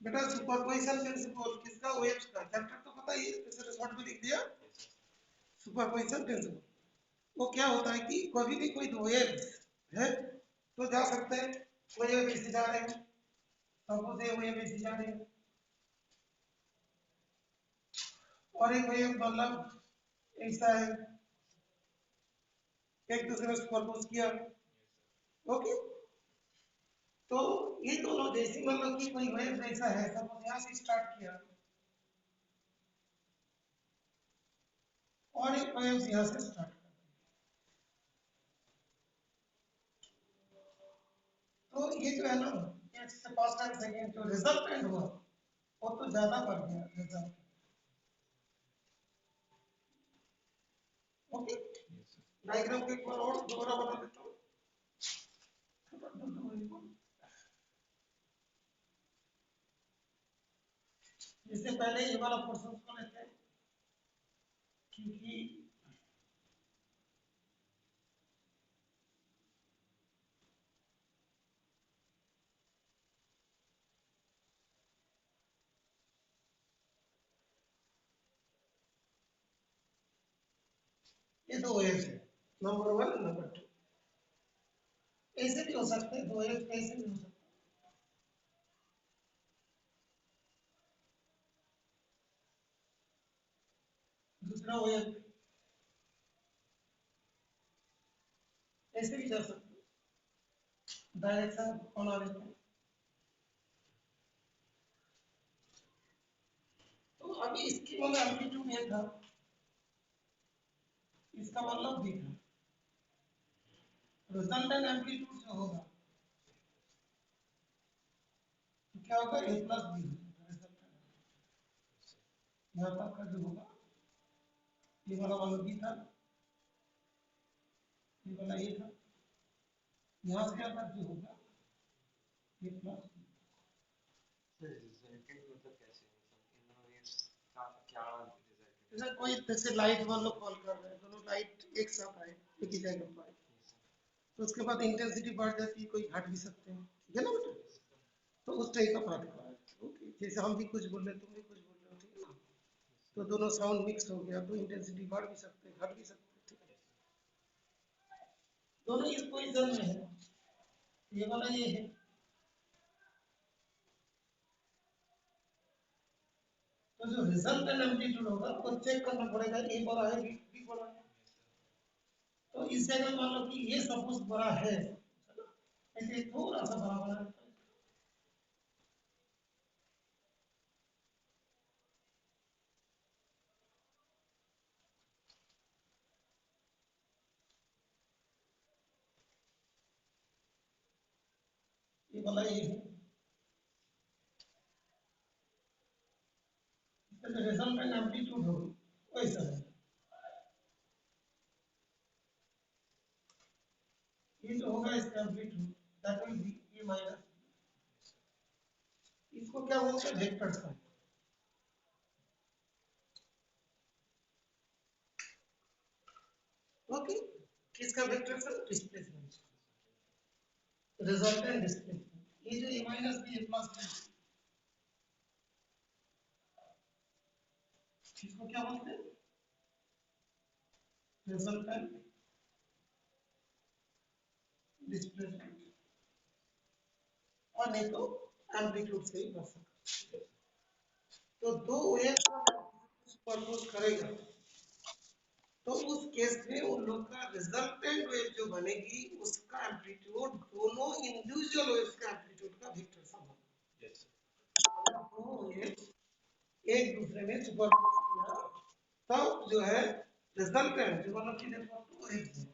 बेटा superposition principle किसका, waves का। चैप्टर तो पता ही है, जैसे शॉर्ट में लिख दिया सुपरपोजिशन प्रिंसिपल। वो क्या होता है कि कभी भी कोई दो वेव्स है तो जा सकते हैं, कोई वेव ऐसे जा रहे हैं, सपोज ये वेव ऐसे जा रहे हैं और एक वेव मतलब ऐसा है, एक दूसरे में सुपरपोज किया। ओके, तो ये दोनों जैसे मतलब कि कोई वेव ऐसा है, सपोज यहाँ से स्टार्ट किया और एक वेव यहाँ से स्टार्ट किया, तो ये जो है ना, ये फर्स्ट एंड सेकंड जो रिजल्टेंट हुआ वो तो ज्यादा बढ़ गया रिजल्ट। ओके, डायग्राम को एक बार और दोबारा बना देता हूँ। इससे पहले ये वाला क्वेश्चन को लेते हैं, क्योंकि ये दो वेव्स है, नंबर वन नंबर टू। ऐसे भी हो सकते हैं, दो वेव्स कैसे भी हो सकते हैं। दूसरा वेव ऐसे भी जा सकते हैं, डायरेक्शन बना लेते हैं। तो अभी इसकी मतलब एम्पलीट्यूड ये था, इसका मतलब भी था, रिजल्टेंट एम्पलीट्यूड जो होगा तो क्या होगा, ए प्लस बी रिजल्टेंट। यहाँ तक का जो होगा ये वाला मान बी था, ये वाला ए था, यहाँ से यहाँ तक जो होगा ये प्लस बी। जैसे कोई जैसे लाइट मान लो फॉल कर रहे हैं, दोनों लाइट एक साथ आए एक ही जगह पर आए, तो उसके बाद इंटेंसिटी बढ़ जाती है, कोई घट भी सकते हैं, ठीक है ना बेटा। तो उस टाइप का बात कर रहा है। ओके, जैसे हम भी कुछ बोल रहे हैं, तुम भी कुछ बोल रहे हो, ठीक है ना, तो दोनों साउंड मिक्स हो गया तो इंटेंसिटी बढ़ भी सकते हैं, घट भी सकते हैं, ठीक है। दोनों इस पोजीशन में है, ये वाला ये है, तो जो रिजल्टेंट एम्पलीट्यूड होगा वो चेक करना पड़ेगा, ए बड़ा है बी बड़ा है। तो इस जगह मान लो कि ये सपोज बड़ा है, ऐसे थोड़ा सा बड़ा बना, ये वाला ये है, इसका जो रिजल्टेंट एम्पलीट्यूड होगा वैसा है। ये जो होगा इसका amplitude that will be A minus, इसको क्या बोलते हैं, वेक्टर साइन। ओके, किसका vector sign, displacement, resultant displacement. ये जो A minus B A plus B, इसको क्या बोलते हैं, रिजल्टेंट डिस्प्लेसमेंट, और नहीं तो एम्पलीट्यूड से ही कर सकते हैं। तो दो वेव सुपरपोज करेगा तो उस केस में उन लोग का रिजल्टेंट वेव जो बनेगी उसका एम्पलीट्यूड दोनों इंडिविजुअल वेव्स का एम्पलीट्यूड का वेक्टर सम होगा। दोनों वेव एक दूसरे में सुपरपोज किया तब जो है रिजल्टेंट जो मतलब कि देखो टू वेव्स है,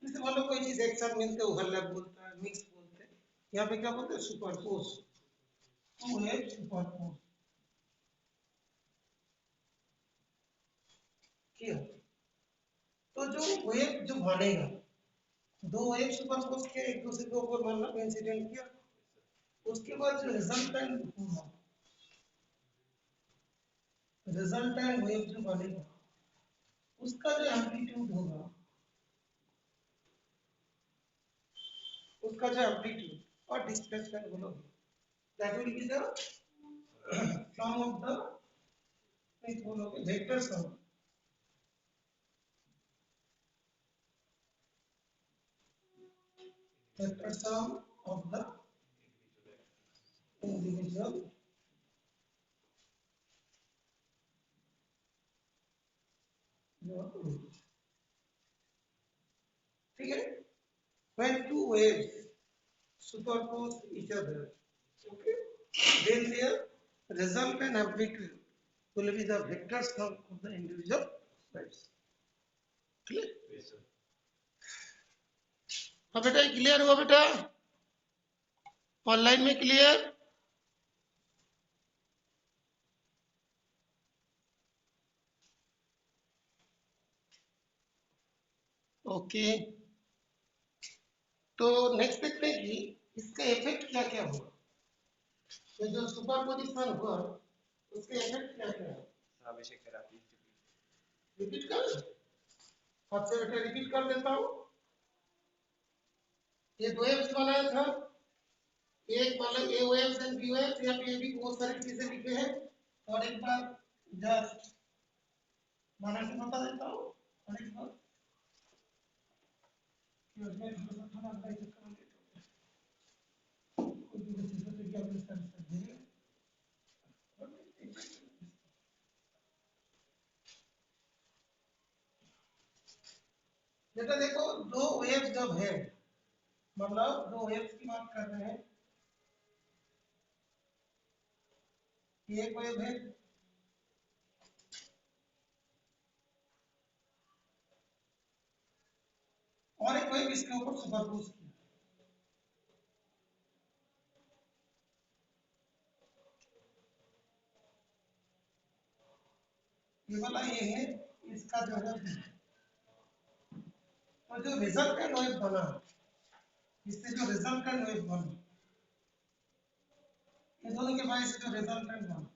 जैसे मान लो कोई चीज एक साथ मिलते ओवरलैप बोलता है, मिक्स बोलते हैं, यहाँ पे क्या बोलते हैं, सुपरपोज, टू वेव सुपरपोज किया, तो जो वेव जो बनेगा, दो वेव सुपरपोज किया एक दूसरे के ऊपर मतलब इंसिडेंट किया, उसके बाद जो रिजल्टेंट होगा, रिजल्टेंट वेव जो बनेगा उसका जो एम्पलीट्यूड होगा उसका जो एम्पलीट्यूड और डिस्प्लेसमेंट बोलोगे, that will be the sum of the, बोलोगे vector sum, vector sum of the individual waves, ठीक है। When two waves superpose each other, okay, then their resultant amplitude will be the vector sum of the individual waves. Clear? Yes, sir. हाँ बेटा, clear हुआ बेटा? Online में clear? Okay, तो next देखते हैं कि इसका इफेक्ट क्या क्या होगा। ये जो सुपरपोजिशन हुआ उसके इफेक्ट क्या क्या है, रिपीट कर, आपसे बेटा रिपीट कर देता हूँ। ये दो वेव्स बनाया था, एक मतलब ए वेव्स एंड बी वेव्स, या पे भी बहुत सारी चीजें लिखे हैं, और एक बार जस्ट बना के बता देता हूँ, और एक बार कि उसमें थोड़ा सा इसे कर लेते हैं, कोई भी चीजें तो क्या अपने स्टाइल से देंगे। बेटा देखो, दो वेव्स जब है, मतलब दो वेव्स की बात कर रहे हैं, एक वेव है और एक वेव इसके ऊपर सुपरपोज किया, ये वाला ये है, इसका जो है, तो जो रिजल्टेंट वेव बना, इससे जो रिजल्टेंट वेव बना, ये दोनों के वजह से जो रिजल्टेंट बना,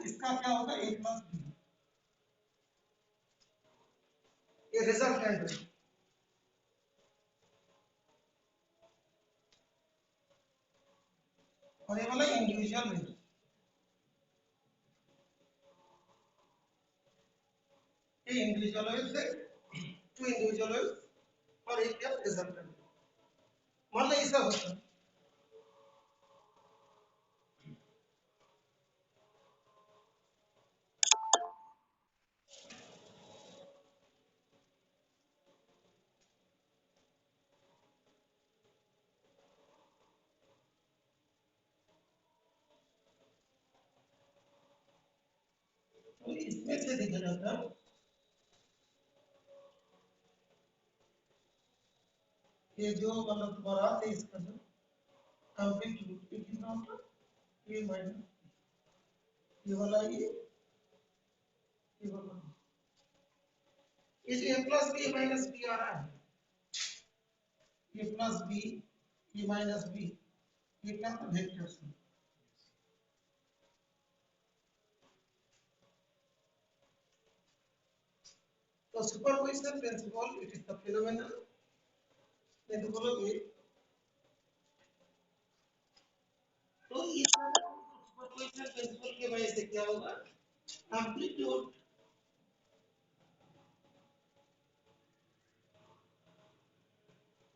इसका क्या होगा, ए प्लस बी, ये रिजल्टेंट वेव, और ये वाला इंडिविजुअल वेव, ये इंडिविजुअल वेव से टू इंडिविजुअल वेव, और एक क्या रिजल्टेंट, मतलब ऐसा होता है। तो इसमें से देखा जाता है, ये जो मतलब तुम्हारा है, इसका जो एम्पलीट्यूड, ये कितना होता है, ये माइनस, ये वाला ये वाला, ये जो ए प्लस बी माइनस बी आ रहा है, ये प्लस बी, ये माइनस बी, ये क्या था, वेक्टर्स में। तो superposition principle, it is the phenomenon, नहीं तो बोलोगे, तो इस सुपरपोजिशन प्रिंसिपल के वजह से क्या होगा, amplitude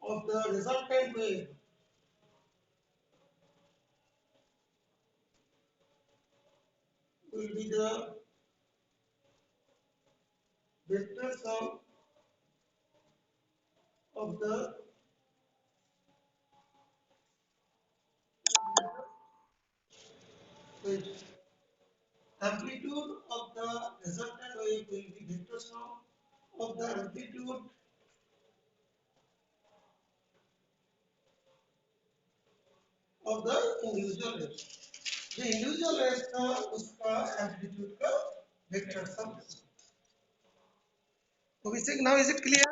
of the resultant wave will be the vector sum of the wave. Amplitude of the resultant wave will be vector sum of the amplitude of the individual wave. The individual wave का उसका amplitude का vector sum. So we say now, is it clear?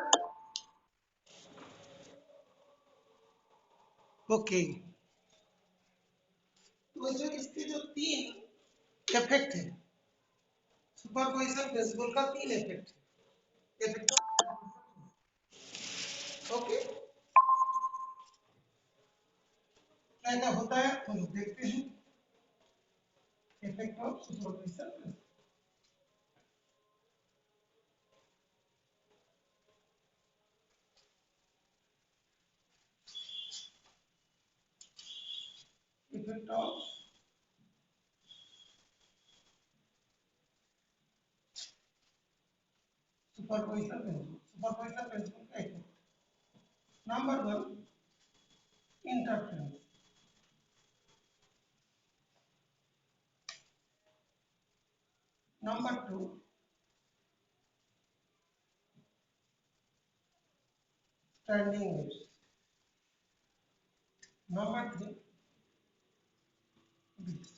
Okay. तो जो इसके जो तीन effect है, superposition principle का तीन इफेक्ट है, इफेक्ट ओके क्या क्या होता है हम लोग देखते हैं effect of superficial effect of superficial principle का effect number 1 interference number 2 standing waves number 3 beats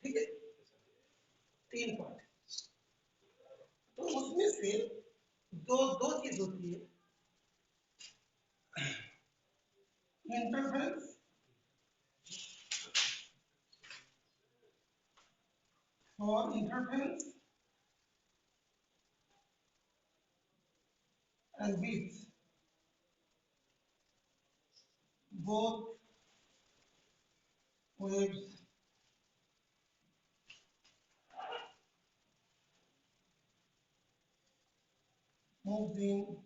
ठीक है तीन पार्ट तो उसमें से दो दो चीज होती है इंटरफेरेंस और interference and beats both waves moves in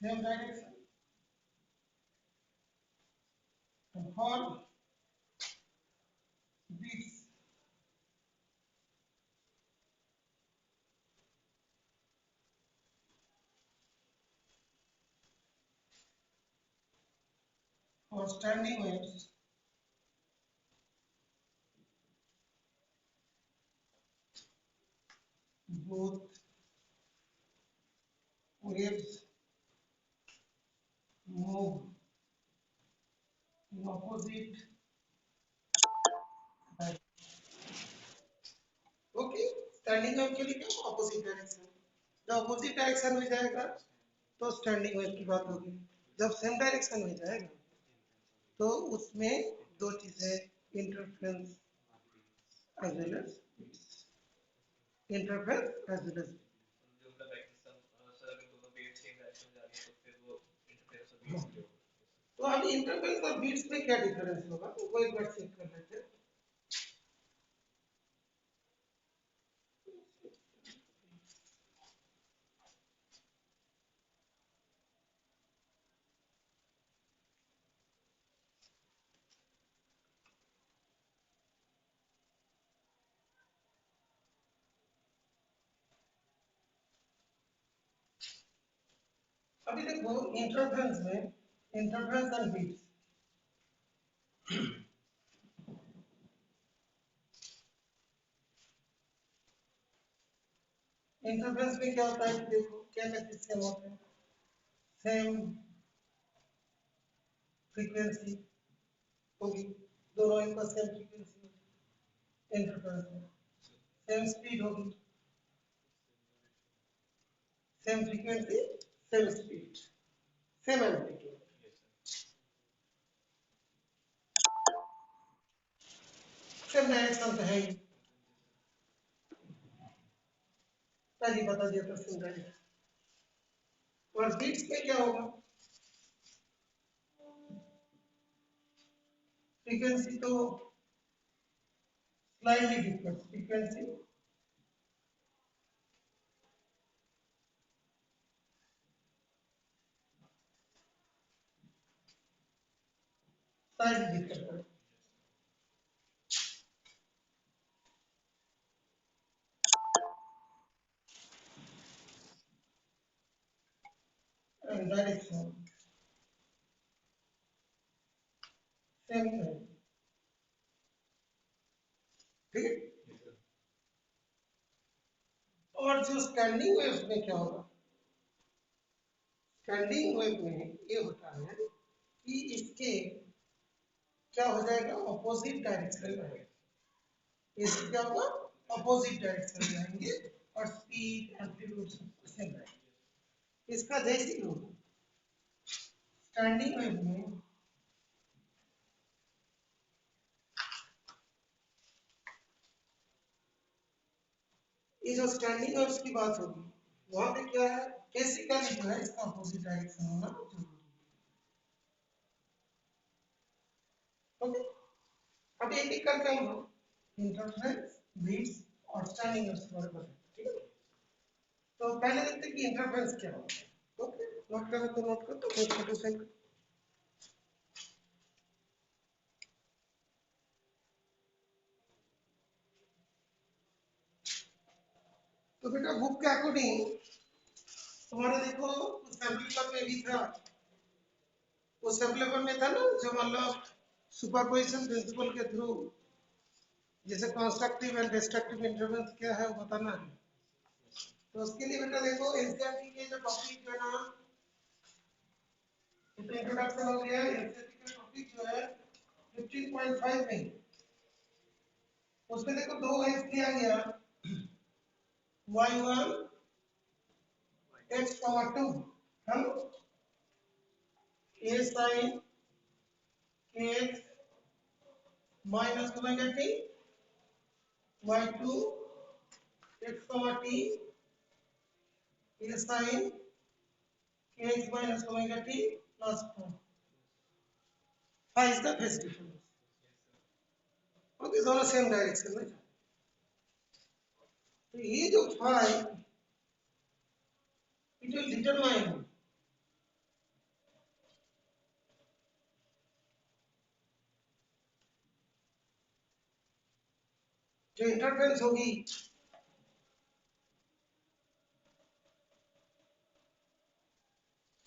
same direction and for beats or standing waves both waves move in opposite direction. Okay standing wave के लिए क्या ऑपोजिट डायरेक्शन जब ऑपोजिट डायरेक्शन में जाएगा तो स्टैंडिंग वेव की बात होगी जब सेम डायरेक्शन में जाएगा तो उसमें दो चीजें interference as well as interference as well as तो अभी इंटरफेरेंस और बीट्स में क्या डिफरेंस होगा वो एक बार चेक कर लेते हैं अभी देखो इंटरफेरेंस एंड बीट्स इंटरफेरेंस में क्या होता है कि देखो क्या मैसेज सेम होते हैं सेम फ्रीक्वेंसी होगी दोनों एक सेम फ्रीक्वेंसी होगी इंटरफेरेंस में सेम स्पीड होगी same frequency same speed same amplitude same direction तो है ही पहले बता दिया था सेम डायरेक्शन और बीट्स में क्या होगा फ्रीक्वेंसी तो slightly different frequency slightly different and direction same है ठीक है और जो स्टैंडिंग वेव्स में क्या होगा स्टैंडिंग वेव में ये होता है कि इसके क्या हो जाएगा ऑपोजिट डायरेक्शन में इसके क्या होगा ऑपोजिट डायरेक्शन में जाएंगे और स्पीड एम्पलीट्यूड सेम रहेगा इसका जैसे ही होगा स्टैंडिंग वेव में ये जो स्टैंडिंग वेव्स की बात होगी वहां पे क्या है, बेसिकली जो है इसका अपोजिट डायरेक्शन होना जरूरी है। ओके, अब एक एक करके हम लोग इंटरफेरेंस, बीट्स और स्टैंडिंग वेव्स के बारे में बताएंगे, ठीक है। तो पहले देखते हैं कि इंटरफेरेंस क्या होता है। ओके, नोट करो तो नोट करो, तो कोई फोटो सेंड करो। तो बेटा बुक के अकॉर्डिंग तुम्हारे देखो सैंपल पेपर में भी था, वो सैंपल पेपर में था ना, जो मतलब सुपरपोजिशन प्रिंसिपल के थ्रू जैसे कंस्ट्रक्टिव एंड डिस्ट्रक्टिव इंटरफेरेंस क्या है वो बताना है। तो उसके लिए बेटा देखो एनसीईआरटी के जो टॉपिक जो है ना, इंट्रोडक्शन हो गया, एनसीईआरटी का टॉपिक जो है 15.5 में, उसमें देखो दो एक्स दिया गया, y1 x,2 हम a sin kx minus omega t, y2 x, t a sin kx minus omega t plus 4. Phi is the phase difference. Okay, दोनों सेम डायरेक्शन में। तो ये जो phi it will determine जो interference होगी,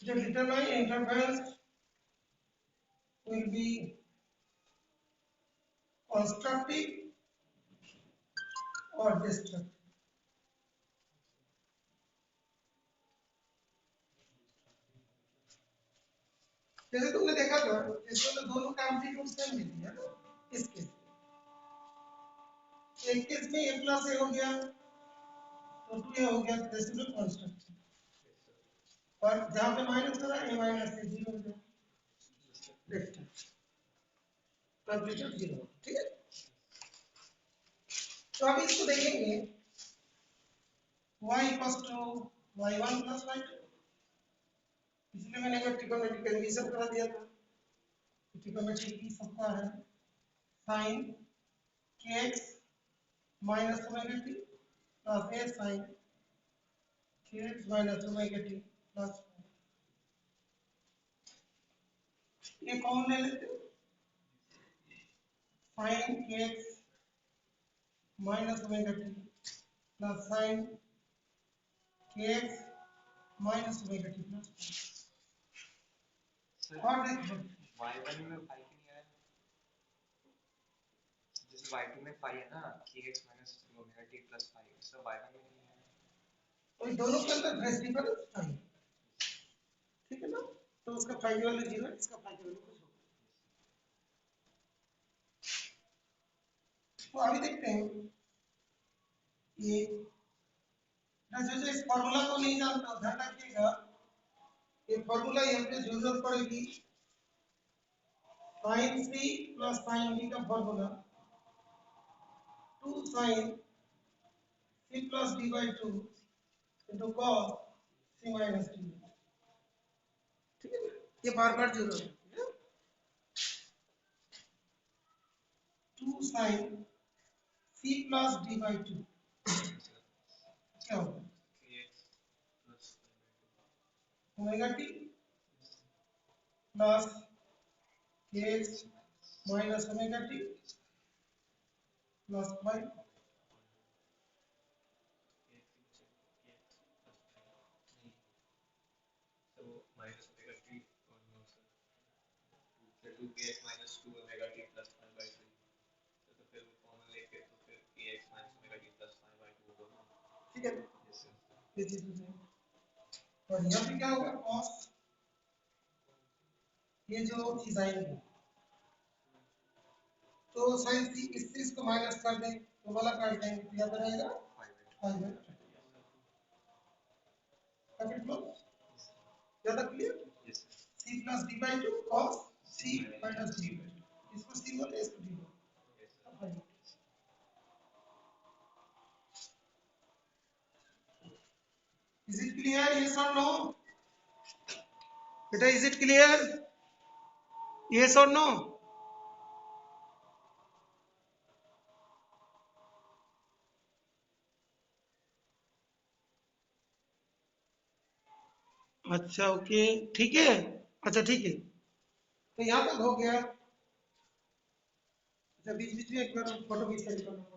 जो determine interference will be constructive और destructive। जैसे तुमने देखा था इसमें तो दोनों का एम्पलीट्यूड सेम नहीं है ना, इस केस में एक केस में a प्लस a हो गया तो 2a हो गया, रेसिडुअल कांस्टेंट, और जहां पे माइनस हो रहा है a माइनस a 0 हो गया, डिस्टेंस एम्पलीट्यूड 0, ठीक है। तो अब इसको देखेंगे y equals to y1 plus y2, इसलिए मैंने एक ट्रिग्नोमेट्रिक कंडीशन करा दिया था, ट्रिग्नोमेट्री की सबका है sin kx minus omega t plus a sin kx minus omega t plus 4। ये कॉमन ले लेते हैं, sin kx minus omega t plus sin kx minus omega t plus 4। और देखो y1 में फाई क्यों नहीं आया? जैसे y2 में फाई है ना, kx minus omega t plus phi, इसका y1 में नहीं आया। और दोनों के अंदर फेस डिफरेंस फाई, ठीक है ना, तो उसका फाई की वैल्यू 0 है, इसका फाई की वैल्यू कुछ होगा। तो अभी देखते हैं ये जो इस फार्मूला को नहीं जानता ध्यान रखिएगा, ये फार्मूला यहाँ पे जरूरत पड़ेगी sin c plus sin d का formula 2 sin c plus d by 2 into cos c minus d, ठीक है ना, ये बार बार जरूरत है। 2 sin c plus d by 2 क्या होगा, omega t plus kx minus omega t plus 5। तो minus omega t और no sir, 2kx minus 2 omega t plus 5 by 3, तो फिर वो कॉमन लेके तो फिर kx minus omega t plus 5 by 2 होगा, ठीक है, yes sir। ये चीज हो जाएगी, और यहाँ पे क्या होगा cos, ये जो चीज आएगी तो साइन सी इस चीज को माइनस कर दें तो वाला काट देंगे तो यहाँ पर रहेगा 5 ज्यादा clear, c plus d by 2 cos c minus d by 2, इसको c बोलते हैं, इसको d बोलते हैं। इज इट क्लियर, यस और नो बेटा, इज इट क्लियर, यस और नो? अच्छा ओके, ठीक है, अच्छा ठीक है, तो यहाँ तक हो गया। अच्छा बीच बीच में एक बार फोटो खींच कर निकालना।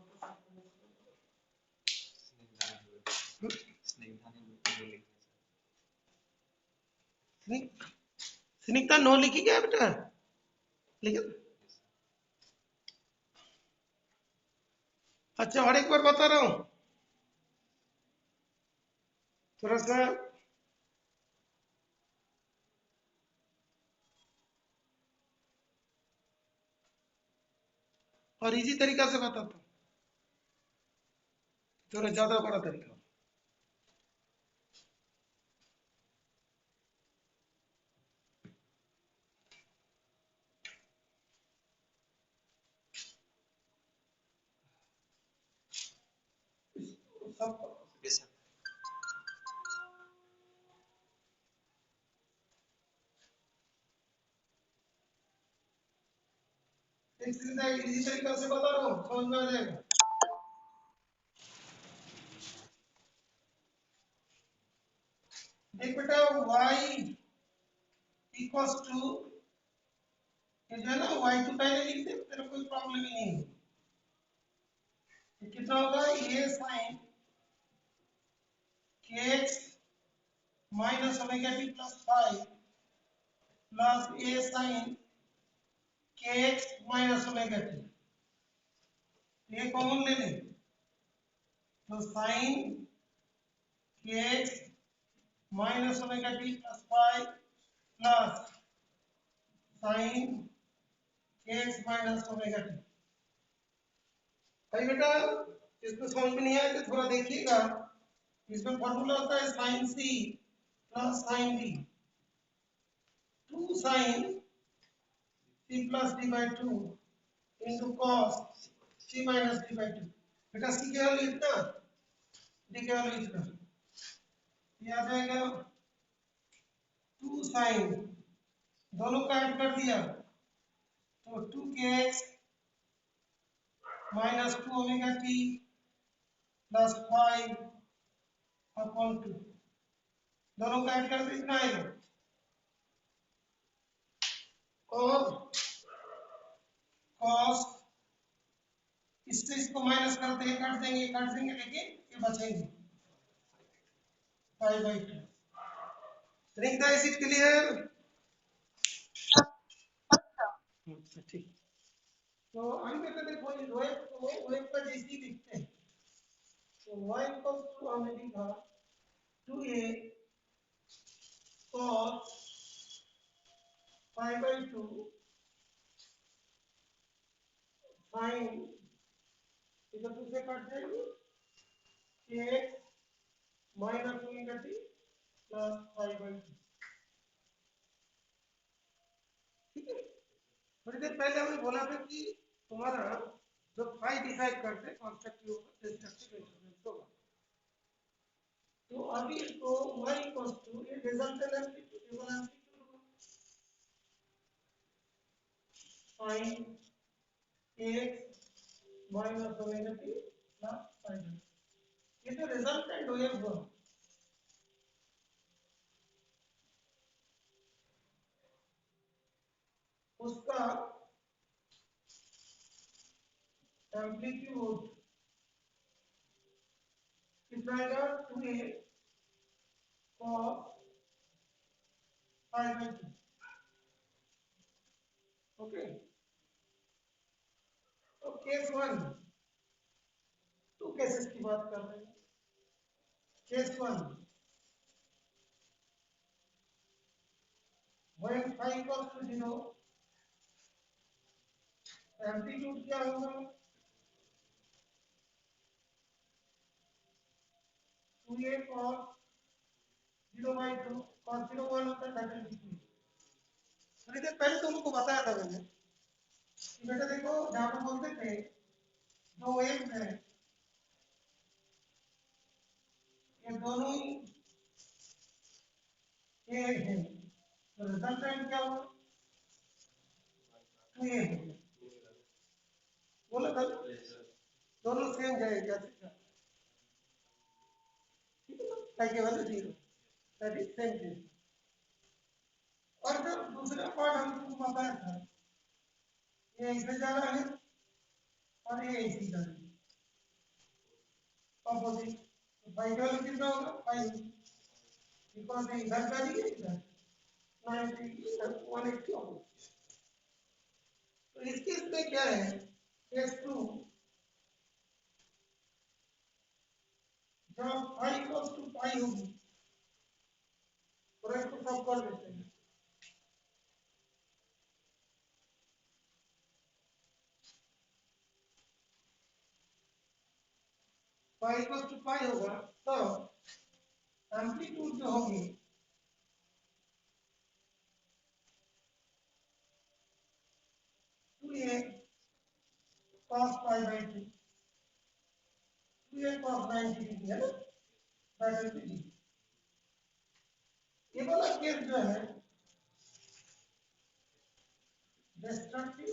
स्निग्धा नो लिखी क्या बेटा, लेकिन अच्छा और एक बार बता रहा हूँ, थोड़ा सा और इजी तरीका से बताता हूँ, थोड़ा ज्यादा बड़ा तरीका। सब इजी तरीका से बता रहा हूँ, समझ में आ जाएगा। देख बेटा y इक्वल्स टू, ये जो है ना y तो पहले लिख दे, तेरा कोई प्रॉब्लम ही नहीं है। ये कितना होगा, a sin kx minus omega t plus 5 plus a sin kx minus omega t, ये कॉमन ले लें, तो sin kx minus omega t plus 5 plus sin kx minus omega t। भाई बेटा इसको समझ में नहीं आया तो थोड़ा देखिएगा, इसमें फॉर्मूला होता है sin c plus sin d, 2 sin c plus d by 2 into cos c minus d by 2। बेटा c के वैल्यू इतना, d के वैल्यू इतना, ये आ जाएगा 2 sin, दोनों का ऐड कर दिया तो 2kx minus 2 omega t plus 5 upon 2, दोनों का ऐड करते इतना आएगा। और cos, इससे इसको माइनस करते हैं, काट देंगे लेकिन ये बचेंगे 5/2। Ring is it clear? अच्छा ठीक, तो हम कहते देखो ये वेव को वेव का जैसे ही लिखते हैं, तो y इक्वल्स टू हमने लिखा 2a cos 5/2 sin, इधर 2 से काट जाएंगे, kx minus omega t plus 5/2, ठीक है। थोड़ी देर पहले हमने बोला था कि तुम्हारा जो फाई डिसाइड करते हैं कंस्ट्रक्टिव होगा डिस्ट्रक्टिव इंटरफेरेंस होगा, तो अभी इसको y इक्वल्स टू ये रिजल्टेंट एम्पलीट्यूड केवल एम्पलीट्यूड होगा sin kx minus omega t plus 5/2, ये जो रिजल्टेंट वेव हुआ उसका एम्पलीट्यूड कितना आएगा, 2a cos 5/2, ओके। तो केस 1, टू केसेस की बात कर रहे हैं, case 1 when phi equals to 0, amplitude क्या होगा, 2a cos 0/2 cos 0 1 होता है, दैट इज डिग्री। थोड़ी देर पहले तो उनको बताया था मैंने कि बेटा देखो जहां पर बोलते थे दो वेव्स हैं, ये दोनों ही बोला था ना, दोनों सेम जाएगा, ठीक है ना, ताकि वाले जीरो, दैट इज सेम चीज। और जब दूसरा पार्ट हमको बताया था, ये ऐसे जा रहा है और ये ऐसे जा रहा है, ऑपोजिट, तो फाइव का वैल्यू कितना होगा, 5, बिकॉज ये इधर जा रही है, इधर 90 इधर 180 होगा। तो इस केस में क्या है, केस 2, जब फाइव इक्वल्स टू पाई होगी, और इसको सब कर देते हैं, पाई इक्वल्स टू पाई होगा, तो एम्पलीट्यूड जो होगी two A cos pi by 2, two A cos 90 degree है ना, दैट विल बी, ये वाला केस जो है डिस्ट्रक्टिव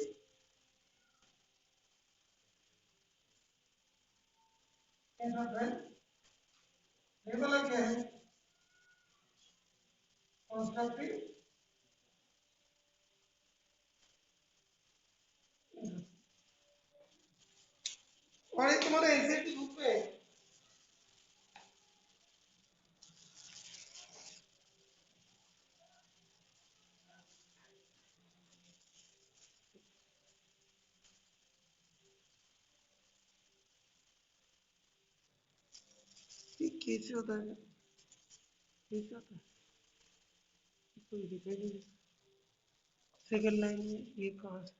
इंटरफेरेंस, ये वाला क्या है, कंस्ट्रक्टिव इंटरफेरेंस। और ये तुम्हारे एनसीईआरटी बुक में कैसे होता है, कैसे होता है, कोई दिखाई नहीं, सेकंड लाइन में ये कहाँ से,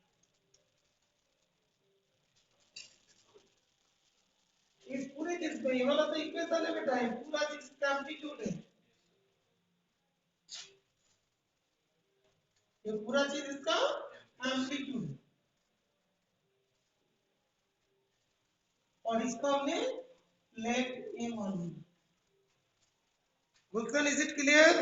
इस पूरे केस में ये वाला तो इक्वेशन है बेटा, ये पूरा चीज का एम्पलीट्यूड है, ये पूरा चीज इसका एम्पलीट्यूड है, और इसको हमने लेट ए मान लिया। गुलशन, इज इट क्लियर?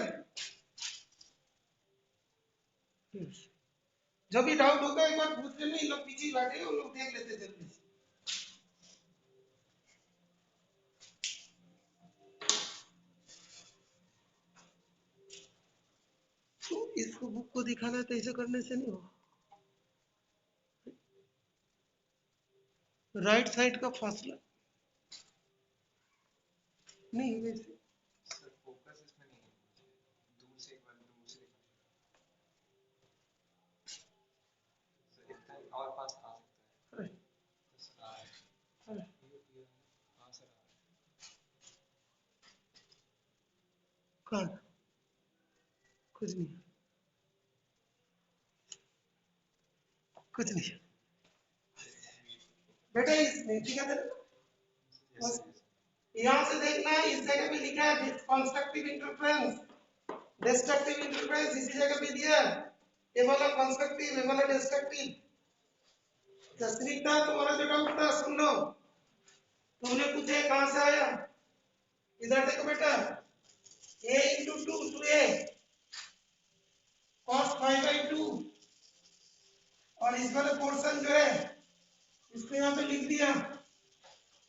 जब भी डाउट होगा एक बार पूछ लेना, इन लोग पीछे ही बैठे हैं, उन लोग देख लेते जल्दी से। तो इसको बुक को दिखाना है तो ऐसे करने से नहीं होगा, राइट साइड का फासला नहीं वैसे, सर फोकस इसमें नहीं है, दूर से एक बार दूर से दिखा, सर इतना और पास आ सकता है, अरे, तो सर आ रहा है, अरे, ये हाँ सर आ रहा कान कुछ नहीं, कुछ नहीं बेटा, इसमें ठीक है तेरे को? है, बस यस सर, यहाँ से देखना, इस जगह पे लिखा है कंस्ट्रक्टिव इंटरफेरेंस, डिस्ट्रक्टिव इंटरफेरेंस इसी जगह पे दिया है, ये वाला कंस्ट्रक्टिव, ये वाला डिस्ट्रक्टिव। जसनीत था तुम्हारा जो डाउट था, सुन लो, तुमने पूछा है कहां से आया, इधर देखो बेटा, a into 2 to a cos 5/2, और इस वाला पोर्शन जो है इसको यहाँ पे लिख दिया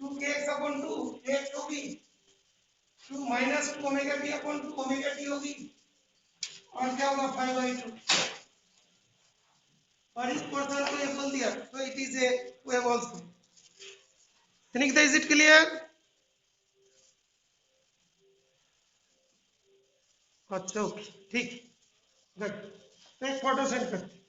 2kx/2, x होगी 2 minus 2 omega t/2, omega t होगी, और क्या होगा 5/2, और इस पोर्शन को ये बोल दिया, तो it is a wave also. Sunikta, is it clear? अच्छा ओके, ठीक, गुड, तो एक फोटो सेंड करते,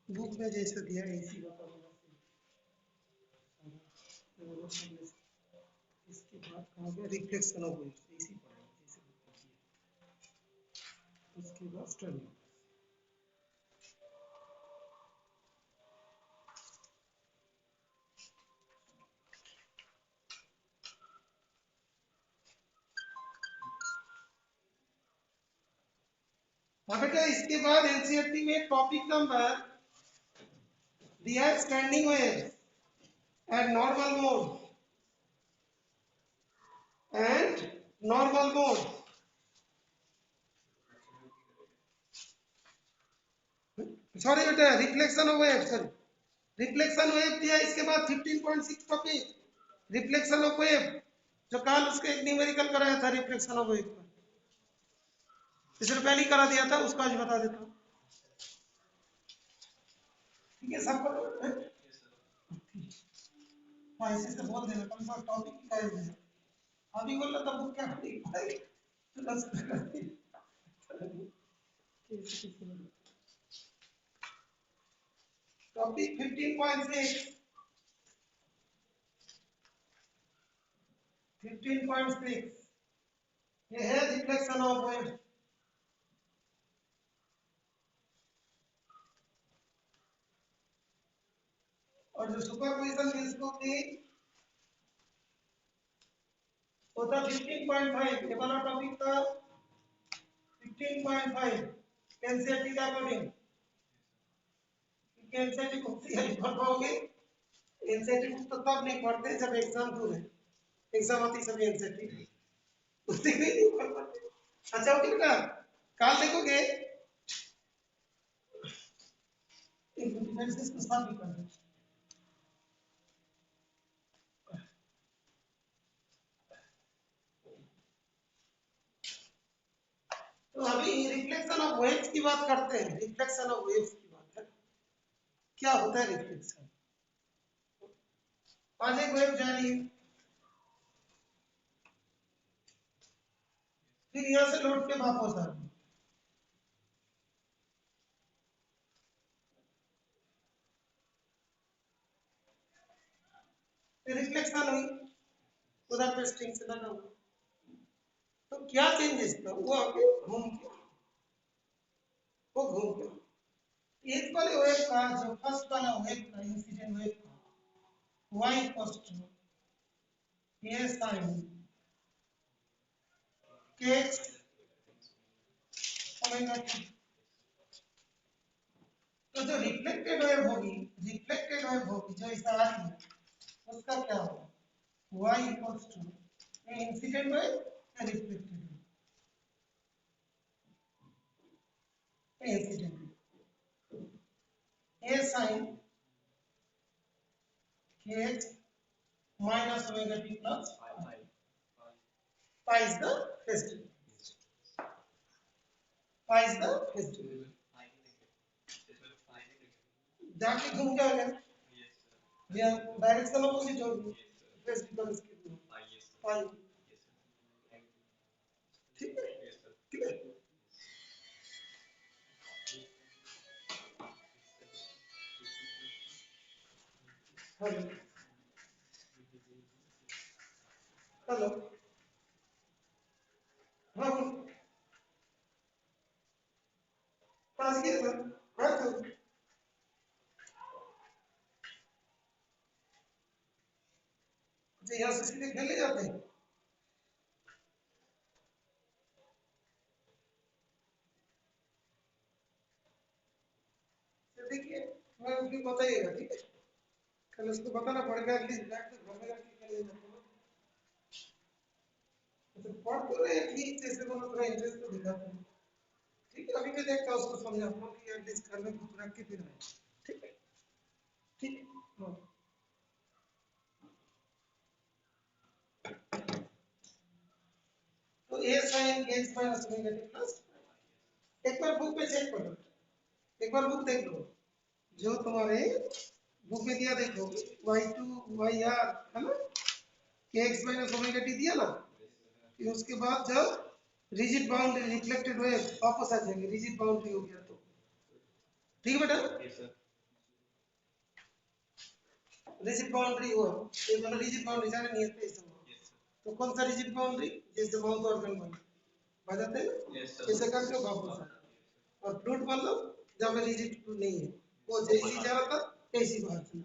बुक में जैसे दिया है इसी बताऊंगा, इसके बाद कहाँ पे रिफ्लेक्शन ऑफ वेव्स, इसी पढ़ेंगे जैसे बुक में दिया है। उसके बाद स्टडी, हाँ बेटा, इसके बाद एनसीईआरटी में टॉपिक नंबर दिया है standing waves and normal mode and normal mode. Sorry बेटा, reflection of wave, sorry reflection wave दिया। इसके बाद 15.6 टॉपिक रिफ्लेक्शन ऑफ वेव, जो कल उसके एक न्यूमेरिकल कराया था रिफ्लेक्शन ऑफ वेव का, इससे पहले ही करा दिया था, उसको आज बता देता हूँ। ठीक है सबको? हाँ, इसी से बोल देना कौन सा टॉपिक का है। अभी बोल रहा था बुक क्या पढ़ेगी, टॉपिक 15.6 ये है रिफ्लेक्शन ऑफ वेव। और जो सुपरपोजिशन टेलीस्कोप थी वो था 15.5। ये वाला टॉपिक था 15.5 एनसीईआरटी का अकॉर्डिंग। एनसीईआरटी बुक से नहीं पढ़ पाओगे। एनसीईआरटी बुक तो तब नहीं पढ़ते जब एग्जाम दूर है। एग्जाम आती सभी एनसीईआरटी उससे नहीं पढ़ पाते। अच्छा ओके बेटा, कल देखोगे डिफरेंसेस को साफ भी कर दो। तो अभी रिफ्लेक्शन ऑफ वेव्स की बात करते हैं। रिफ्लेक्शन ऑफ वेव्स की बात है, क्या होता है रिफ्लेक्शन। आज एक वेव जा रही है, फिर यहाँ से लौट के वापस आ रही है, रिफ्लेक्शन हुई, उधर पे स्ट्रिंग से लगा हुआ। तो क्या चेंजेस था, वो आगे घूम के, वो घूम के एक वाले वेव का, जो फर्स्ट वाला वेव का इंसिडेंट वेव का y equals to a sin kx omega t। तो जो रिफ्लेक्टेड वेव होगी, जो इस आ रही है, उसका क्या होगा, y equals to a incident wave या reflected wave, a incident wave, a sin kx minus omega t plus pi is the phase difference. Pi is the phase difference. जाके घूम क्या हो गया, या डायरेक्शन अपोजिट होगी, फेज डिफरेंस की पाई। ठीक है, ठीक है। हेलो हेलो, हाँ पास किया था, हाँ तो यहाँ से सीधे खेलने जाते हैं। तो देखिए, मैं उनकी बताइएगा, ठीक है, कल उसको बताना पड़ेगा, एटलीस्ट बैठ कर घर में रख के खेलने जाते हैं। तो पढ़ तो रहे ठीक, जैसे दोनों थोड़ा इंटरेस्ट तो दिखाते हैं। ठीक है, अभी मैं देखता हूँ उसको समझाता हूँ कि एटलीस्ट घर में कुछ रख के फिर आए। ठीक है, ठीक है, हाँ। तो a sin kx minus omega t plus, एक बार बुक में चेक करो, एक बार बुक देख लो, जो तुम्हारे बुक में दिया देखो, y2 yr है ना, kx minus omega t दिया ना, फिर उसके बाद जब रिजिड बाउंड्री रिफ्लेक्टेड वेव वापस आ जाएंगे, रिजिड बाउंड्री हो गया तो ठीक है बेटा। रिजिड बाउंड्री हुआ, ये मतलब रिजिड बाउंड्री जाने नहीं है इसमें। तो कौन सा रिजिड बाउंड्री, जैसे माउथ ऑर्गन बन आ जाते हैं, ऐसे करके वापस आ, और फ्लूइड मतलब जब रिजिड नहीं है, वो जैसी जा रहा था ऐसी बाहर चला,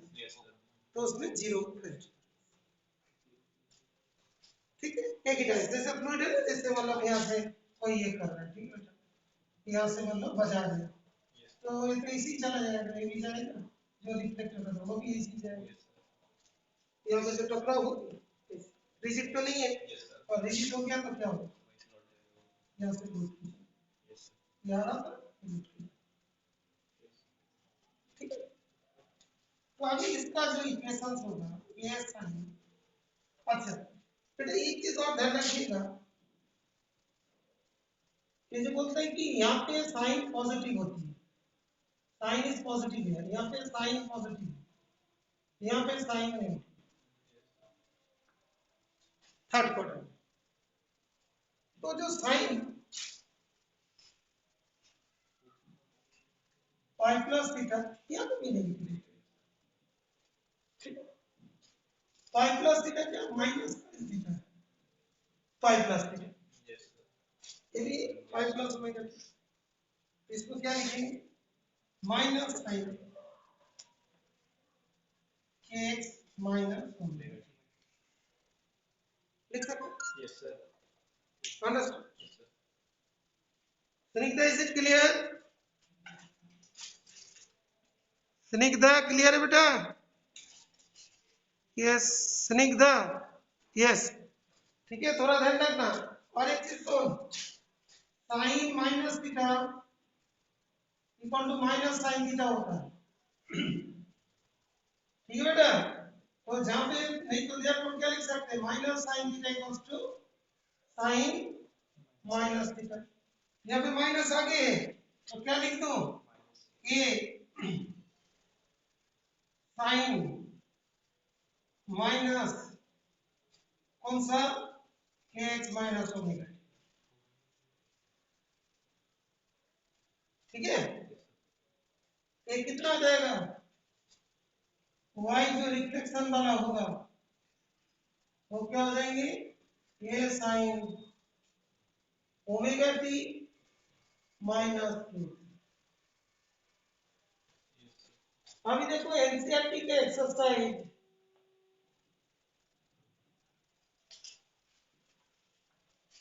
तो उसमें जीरो फेज। ठीक है, एक ही टाइप जैसे फ्लूइड है ना, जैसे मतलब यहाँ से कोई ये कर रहा है, ठीक है। यहाँ से मतलब बचा दिया, yes sir, तो ये तो इसी चला जाएगा, ये भी जाएगा, जो रिफ्लेक्ट होगा था वो भी इसी जाएगा। yes sir, यहाँ पे जो टकराव होगी रिजिट तो नहीं है, yes sir, और रिजिट हो गया तो क्या होगा, वहीं से लौट जाएगा वो, यहाँ से लूट कीजिए, yes sir, यहाँ आ था लूट कीजिए, yes ठीक है। तो अभी इसका जो इक्वेशन होगा ये साइन, अच्छा बेटा एक चीज और ध्यान रखिएगा, ये जो बोलते हैं कि यहाँ पे साइन पॉजिटिव होती है, साइन इज पॉजिटिव है, यहाँ पे साइन पॉजिटिव है, यहाँ पे साइन नहीं, थर्ड क्वार्टर। तो जो साइन पाई प्लस थीटा यहाँ पे भी नेगेटिव है, ठीक है। पाई प्लस थीटा क्या minus theta, pi plus theta, yes sir, ये भी पाई प्लस ओमेगा टी, इसको क्या लिखेंगे माइनस साइन के एक्स माइनस ओमेगा, लिख सकते हैं, yes sir, understand. yes sir, Snigdha is it clear, Snigdha clear है बेटा, यस स्निग्धा, यस ठीक है, थोड़ा ध्यान रखना। और एक चीज सुन, sine minus theta equal to minus sine theta होता है, ठीक है बेटा। तो जहां पे नहीं तो देयर क्या लिख सकते हैं, minus sine theta equals to sine minus theta, यहाँ पे माइनस आगे है तो क्या लिख दो, ए साइन माइनस कौन सा के एक्स माइनस ओमेगा, ठीक है। ये कितना आ जाएगा, y जो रिफ्लेक्शन वाला होगा वो क्या हो जाएंगे, ए साइन ओमेगा टी माइनस के। अभी देखो एनसीईआरटी के एक्सरसाइज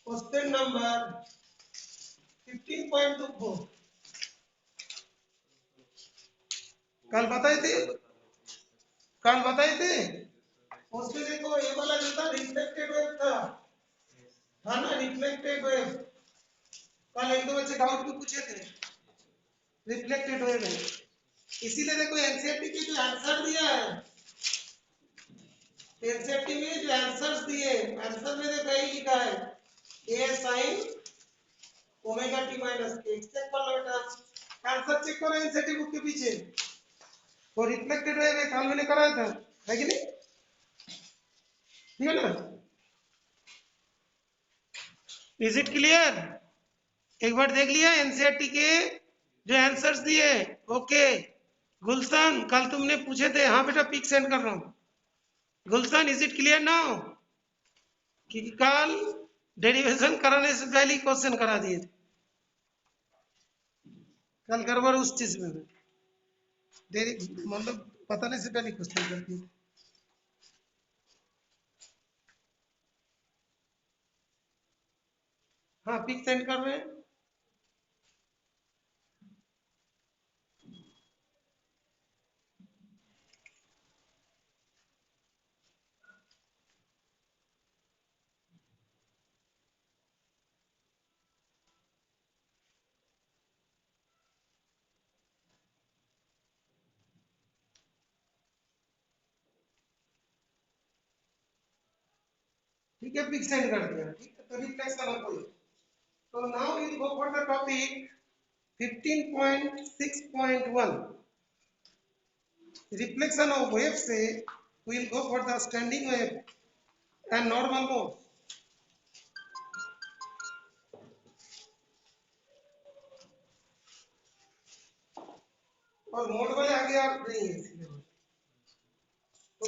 क्वेश्चन नंबर 15.24 कल बताए थे, कल बताए थे, उसमें देखो ये वाला जो था रिफ्लेक्टेड वेव था ना, रिफ्लेक्टेड वेव, कल एक दो बच्चे डाउट भी पूछे थे, रिफ्लेक्टेड वेव है, इसीलिए देखो एनसीईआरटी के जो आंसर दिया है, एनसीईआरटी में जो आंसर्स दिए, आंसर में देखो यही लिखा है ए साइन ओमेगा टी माइनस के, चेक कर लो बेटा, आंसर चेक करो एनसीईआरटी बुक के पीछे, वो रिफ्लेक्टेड वेव है, कल मैंने कराया था, है कि नहीं, ठीक है ना, इज इट क्लियर, एक बार देख लिया एनसीईआरटी के जो आंसर्स दिए, ओके। गुलशन कल तुमने पूछे थे, हाँ बेटा पिक सेंड कर रहा हूँ, गुलशन इज इट क्लियर नाउ, कि कल डेरिवेशन कराने से पहले क्वेश्चन करा दिए थे, कल गड़बड़ उस चीज में देरी, मतलब बताने से पहले क्वेश्चन कर दिए थे। हाँ पिक सेंड कर रहे हैं, ठीक है पिक सेंड कर दिया, ठीक है, तो रिफ्लेक्शन ऑफ वेव, तो now will go for the topic 15.6.1 reflection of wave से we will go for the standing wave and normal mode, और मोड वाले आगे आप नहीं है इसलिए तो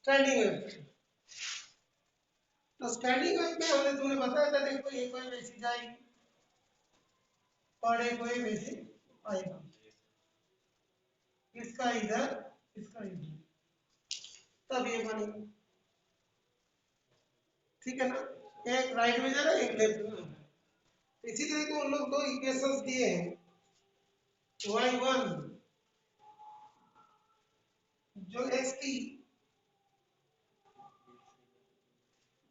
स्टैंडिंग वेव। तो स्टैंडिंग वेव में हमने तुमने बताया था, देखो एक वेव ऐसी जाएगी और एक वेव ऐसी आएगी, इसका इधर इसका इधर, तब ये बनेगी। ठीक है ना, एक राइट में जा रहा है एक लेफ्ट में। इसी तरह को उन लोग दो इक्वेशंस दिए हैं, y1 जो xt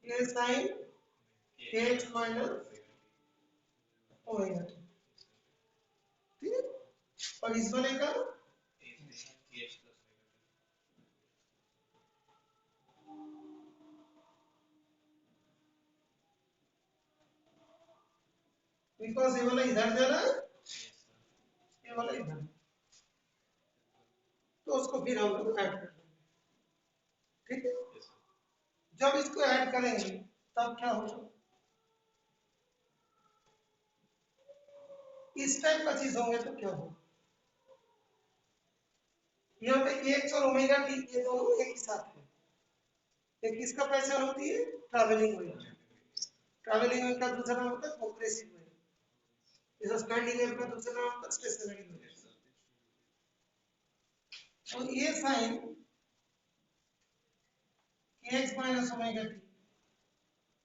ये sine kx minus omega t, ठीक है। और इस बनेगा बिकॉज ये वाला इधर जा रहा है, ये वाला इधर, तो उसको फिर हम लोग ऐड कर देंगे। ठीक है, जब इसको ऐड करेंगे तब क्या होगा, इस टाइप का चीज होंगे तो क्या होगा, यहाँ पे एक्स और ओमेगा टी ये दोनों एक ही साथ है। एक किसका पहचान होती है, ट्रैवलिंग वेव। ट्रैवलिंग वेव का दूसरा नाम होता है प्रोग्रेसिव वेव, जैसे स्टैंडिंग वेव का दूसरा नाम होता है स्टेशनरी वेव। और ये sine x minus omega t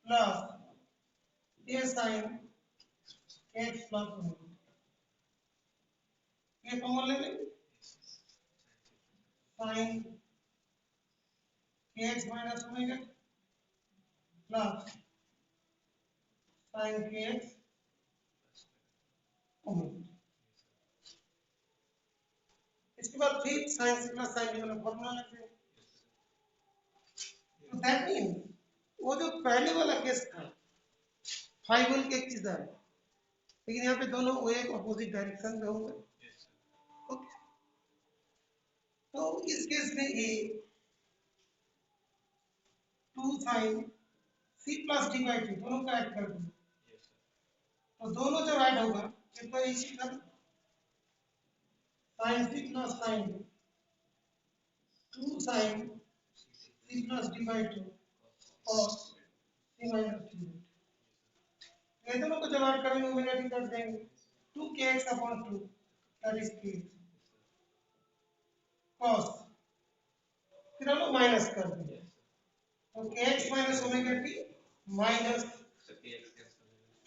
plus ये sine x plus omega t, ये कॉमन ले लेंगे, sine x minus omega t plus sine x omega t. इसके बाद फिर साइन से प्लस साइन वाला फॉर्मूला लग जाएगा। तो दैट मीन वो जो पहले वाला केस था 5 वोल्ट के एक चीज है, लेकिन यहाँ पे दोनों वेव अपोजिट डायरेक्शन में होंगे। ओके, तो इस केस में ये 2 sine c plus D by 2 दोनों को ऐड कर दो, तो दोनों जब ऐड होगा तो इसी तरह sine c plus sine 2 sine c plus D by 2 और c माइनस डी, ये दोनों को जब ऐड करेंगे ओमेगा टी कर देंगे 2kx upon 2 that is k cos, फिर हम लोग माइनस कर देंगे, तो kx minus omega T minus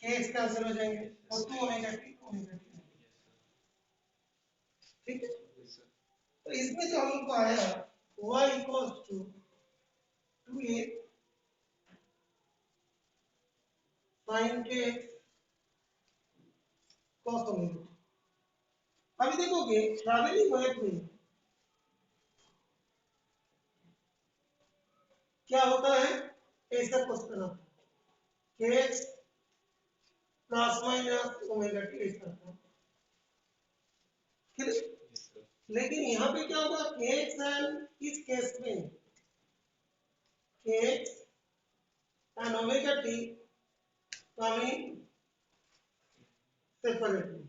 kx cancel हो जाएंगे और 2 ओमेगा टी ओमेगा टी। ठीक है, तो इसमें जो हम लोग को आया y equals to 2a sin kx cos omega T. अभी देखोगे ट्रैवलिंग वेव में क्या होता है, ऐसा क्वेश्चन आता है kx plus minus omega T ऐसा आता है, ठीक है। लेकिन यहाँ पे क्या होगा, kx एंड इस केस में kx and omega T coming separately,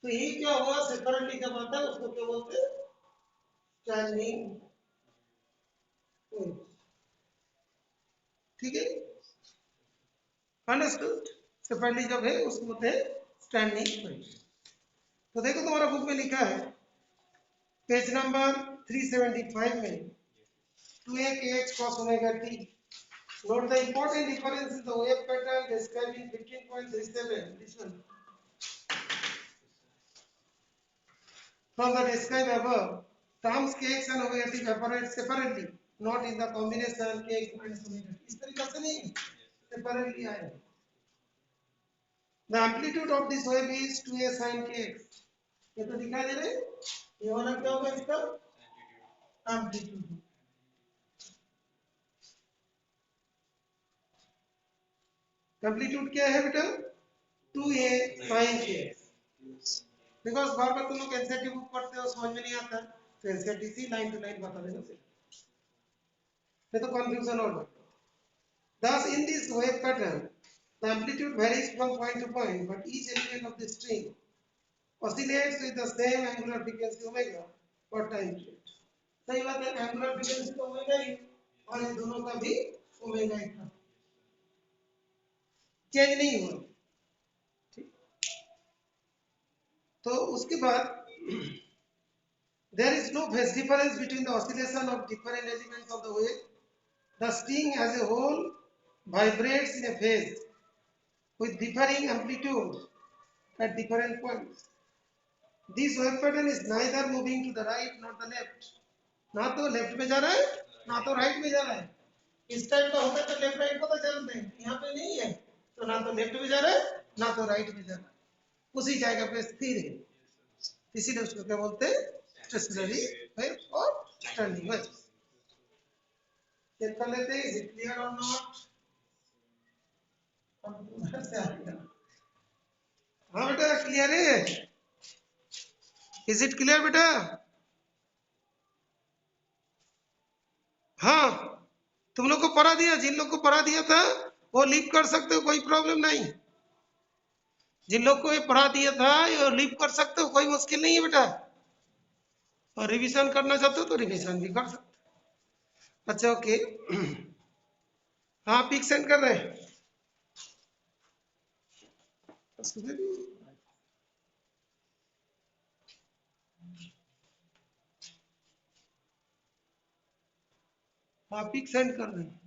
तो ये क्या हुआ, सेपरेटली जब आता है उसको क्या बोलते हैं, स्टैंडिंग वेव। ठीक है, अंडरस्टूड, सेपरेटली जब है उसको बोलते हैं स्टैंडिंग वेव। तो देखो तुम्हारा बुक में लिखा है पेज नंबर 375 में 2a kx cos omega t. Note the important difference in the wave pattern described in 15.37. Listen. From the described above, terms kx and omega t evaporate separately, not in the combination kx minus omega t. इस तरीके से नहीं, separately आए। The amplitude of this wave is 2a sin kx. ये तो दिखाई दे रहे हैं, ये वाला क्या होगा इसका amplitude। एम्पलीट्यूड क्या है बेटा, 2a sin kx। बिकॉज बार बार तुम लोग एनसीईआरटी बुक पढ़ते हो समझ में नहीं आता, तो एनसीईआरटी सी लाइन टू लाइन बता देना, फिर तो कंफ्यूजन हो जाता। Thus in this wave pattern the amplitude varies from point to point, but each element of the string oscillates with the same angular frequency omega per time period. सही बात है, angular frequency तो omega ही और इन दोनों का भी omega ही था, change नहीं हुआ। ठीक, तो उसके बाद there is no phase difference between the oscillation of different elements of the wave. The string as a whole vibrates in a phase with differing amplitude at different points. This wave pattern is neither moving to the right nor the left. ना तो left में जा रहा है ना तो right में जा रहा है। इस टाइप का होता तो लेफ्ट राइट पता चलते हैं, यहाँ पे नहीं है, तो ना तो लेफ्ट में जा रहा है ना तो राइट में जा रहा है, उसी जगह पे स्थिर है, इसीलिए उसको क्या बोलते हैं, स्टेशनरी वेव और स्टैंडिंग वेव। चेक कर लेते हैं, इज इट क्लियर और नॉट। हाँ बेटा क्लियर है, इज इट क्लियर बेटा। हाँ तुम लोग को पढ़ा दिया, जिन लोग को पढ़ा दिया था वो लीव कर सकते हो, कोई प्रॉब्लम नहीं। जिन लोग को ये पढ़ा दिया था ये लीव कर सकते हो, कोई मुश्किल नहीं है बेटा। और रिवीजन करना चाहते हो तो रिवीजन भी कर सकते हो। अच्छा ओके, हाँ पिक सेंड कर रहे हैं। हाँ पिक सेंड कर रहे हैं।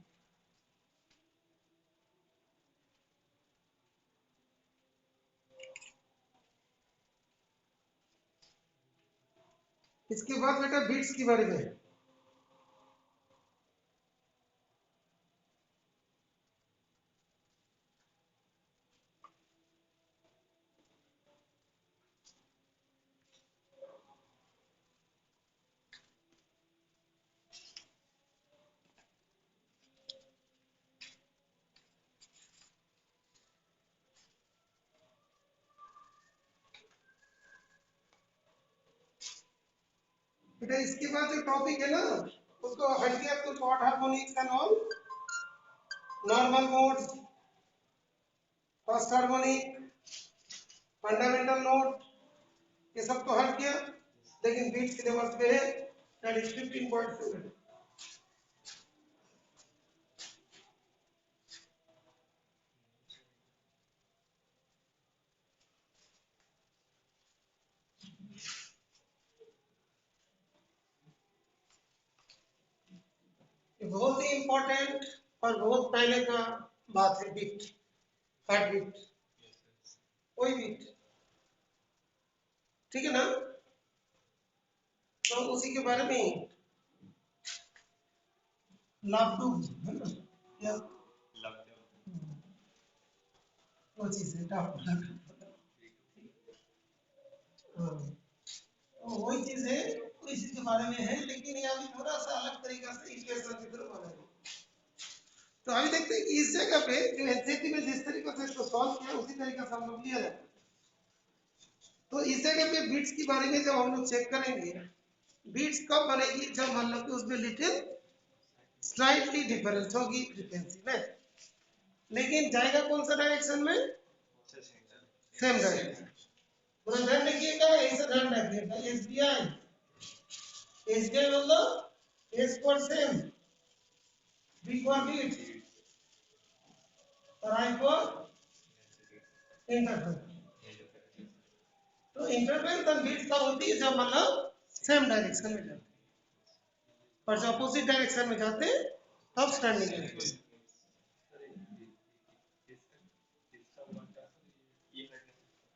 इसके बाद बेटा बीट्स के बारे में, बेटा इसके बाद जो टॉपिक है ना उसको हट गया तो chord harmonics and all, normal modes, first harmonic, fundamental note, ये सब तो हट गया, लेकिन बीट सिलेबस पे है, दैट इज 15.7। बहुत ही इंपॉर्टेंट और बहुत पहले का बात है, बीट, हार्ट बीट, कोई बीट, ठीक है ना। तो उसी के बारे में लाभडू है ना, या वो चीज है वही चीज है, इसी के बारे में है, लेकिन यहाँ भी थोड़ा सा अलग तरीका से इक्वेशन की तरफ बना है। तो अभी देखते हैं कि इस जगह पे जो एनसीईआरटी में जिस तरीके से इसको सॉल्व किया उसी तरीके से हम लोग लिया जाए। तो इस जगह पे बीट्स के बारे में जब हम लोग चेक करेंगे, बीट्स कब बनेगी, जब मान लो कि उसमें लिटिल स्लाइटली डिफरेंस होगी फ्रीक्वेंसी में, लेकिन जाएगा कौन सा डायरेक्शन में, सेम डायरेक्शन। पूरा ध्यान रखिएगा, ऐसे ध्यान रखिएगा, एसबीआई एसबीआई मतलब S for same, B for beat और आई फॉर इंटरफेरेंस। तो इंटरफेरेंस और बीट्स कब होती है, जब मतलब सेम डायरेक्शन में जाते हैं, और जब अपोजिट डायरेक्शन में जाते हैं तब स्टैंडिंग डायरेक्शन।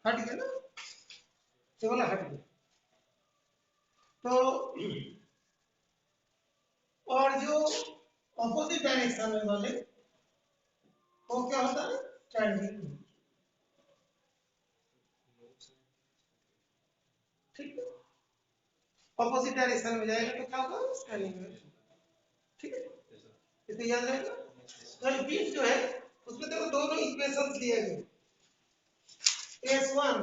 हट गया ना, ये वाला हट गया। तो और जो अपोजिट डायरेक्शन में वाले वो क्या होता है, स्टैंडिंग, ठीक है। अपोजिट डायरेक्शन में जाएगा तो क्या होगा, स्टैंडिंग में, ठीक है, इसे याद रहेगा। तो बीट जो है उसमें देखो दोनों इक्वेशंस लिए गए, S1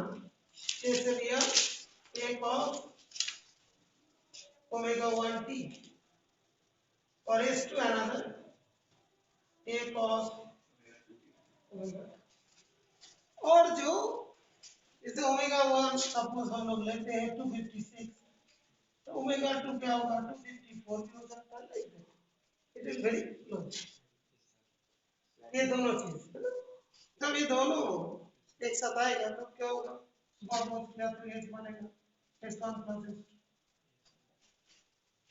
जैसे लिया a cos ओमेगा 1t और S2 another a cos omega, और जो जैसे ओमेगा 1 सपोज हम लोग लेते हैं 256, तो ओमेगा 2 क्या होगा, 255 4 की हो सकता है like that, it is very close. ये दोनों चीज है ना, जब ये दोनों एक साथ आएगा तो क्या होगा, सुपरपोज किया तो एच बनेगा, S1 प्लस S2,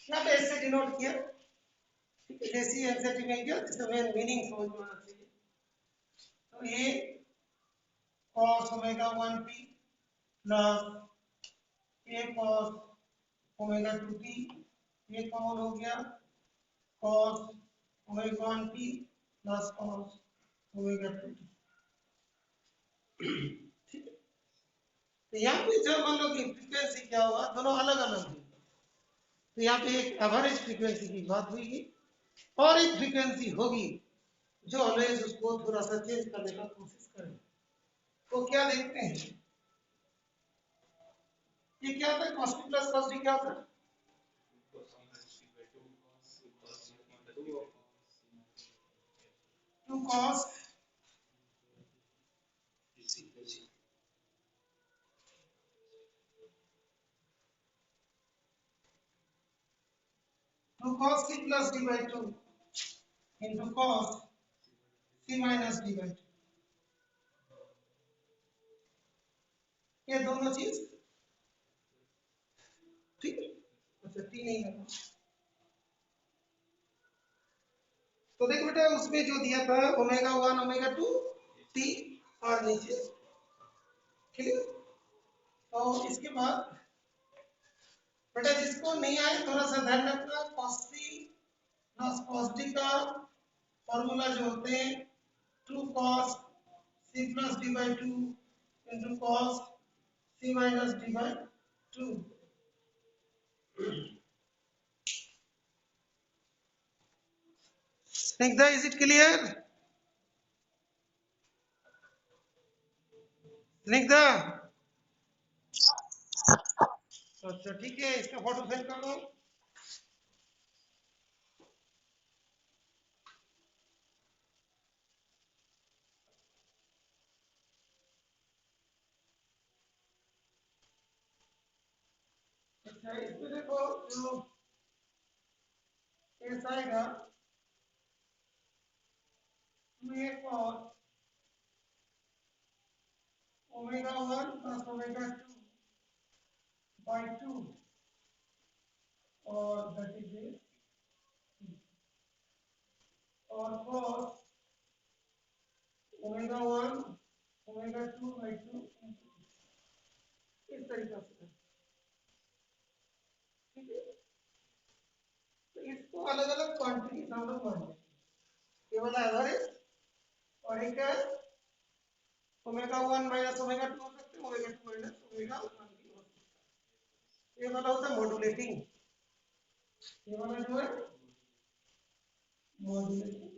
यहाँ पे ऐसे डिनोट किया, ठीक है, जैसी एनसीईआरटी में किया, जिससे मेन मीनिंग समझ में आना चाहिए। तो ये cos omega 1t plus a cos omega 2t, ये कॉमन हो गया cos omega 1t plus cos omega 2t, ठीक है। तो यहाँ पे जब मान लो कि फ्रीक्वेंसी क्या हुआ, दोनों अलग अलग है, तो यहाँ पे एक एवरेज फ्रीक्वेंसी की बात हुई और एक फ्रीक्वेंसी होगी जो ऑलवेज उसको थोड़ा सा चेंज करने का कोशिश करें। तो क्या देखते हैं, ये क्या होता है, cos t plus cos d क्या होता है, 2 cos 2 cos c plus d by 2 into cos c minus d by 2, ये दोनों चीज, ठीक है। अच्छा टी नहीं है, तो देखो बेटा उसमें जो दिया था ओमेगा 1 ओमेगा 2 टी और नीचे, क्लियर। तो इसके बाद बेटा जिसको नहीं आए थोड़ा सा ध्यान रखना, cos c plus cos d का फॉर्मूला जो होते हैं 2 cos c plus d by 2 into cos c minus d by 2। Snigdha, is it clear? Snigdha, अच्छा ठीक है, इसका फोटो सेंड कर दो। अच्छा इसमें देखो जो केस आएगा, ये cos omega 1 plus omega 2 by 2 और दैट इज it, और cos ओमेगा 1 ओमेगा 2 by 2 इस तरीके से, ठीक है। तो इसको अलग अलग क्वांटिटी हम लोग मान लेंगे, केवल एवरेज, और एक है ओमेगा 1 माइनस ओमेगा 2 हो सकते हैं, ओमेगा 2 माइनस ओमेगा 1 भी हो सकता है। ये वाला होता है मॉड्यूलेटिंग, ये वाला जो है मॉड्यूलेटिंग,